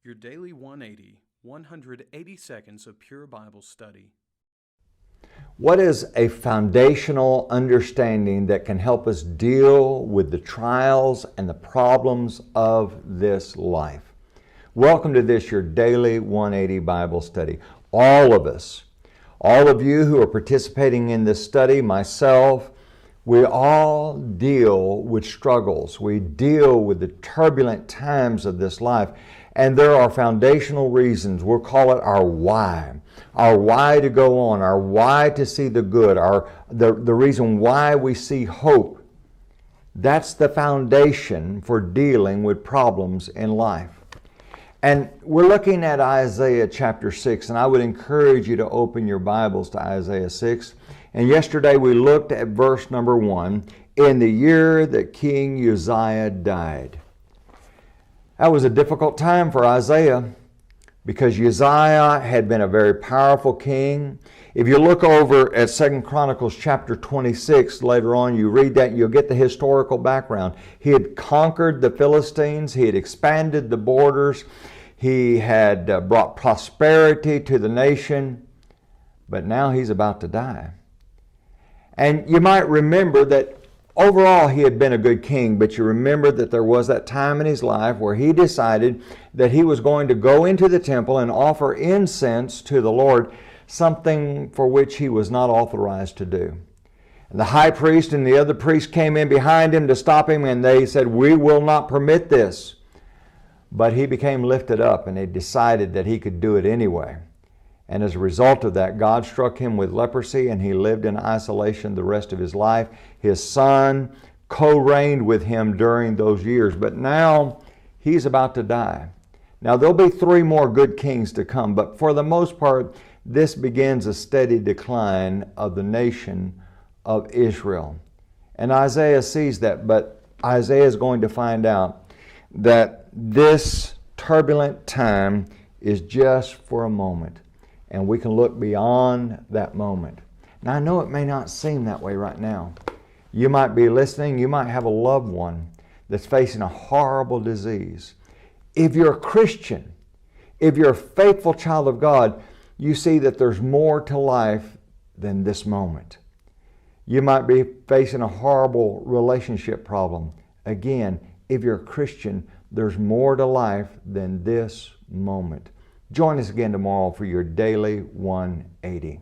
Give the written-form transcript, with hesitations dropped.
Your Daily 180, 180 seconds of pure Bible study. What is a foundational understanding that can help us deal with the trials and the problems of this life? Welcome to this, your Daily 180 Bible study. All of us, all of you who are participating in this study, myself, we all deal with struggles. We deal with the turbulent times of this life. And there are foundational reasons. We'll call it our why to go on, our why to see the good, the reason why we see hope. That's the foundation for dealing with problems in life. And we're looking at Isaiah chapter 6, and I would encourage you to open your Bibles to Isaiah 6. And yesterday we looked at verse number 1, in the year that King Uzziah died. That was a difficult time for Isaiah because Uzziah had been a very powerful king. If you look over at 2 Chronicles chapter 26, later on you read that, you'll get the historical background. He had conquered the Philistines, he had expanded the borders, he had brought prosperity to the nation, but now he's about to die. And you might remember that overall, he had been a good king, but you remember that there was that time in his life where he decided that he was going to go into the temple and offer incense to the Lord, something for which he was not authorized to do. And the high priest and the other priests came in behind him to stop him, and they said, "We will not permit this." But he became lifted up, and he decided that he could do it anyway. And as a result of that, God struck him with leprosy, and he lived in isolation the rest of his life. His son co-reigned with him during those years, but now he's about to die. Now there'll be 3 more good kings to come, but for the most part, this begins a steady decline of the nation of Israel. And Isaiah sees that, but Isaiah is going to find out that this turbulent time is just for a moment. And we can look beyond that moment. Now, I know it may not seem that way right now. You might be listening, you might have a loved one that's facing a horrible disease. If you're a Christian, if you're a faithful child of God, you see that there's more to life than this moment. You might be facing a horrible relationship problem. Again, if you're a Christian, there's more to life than this moment. Join us again tomorrow for your Daily 180.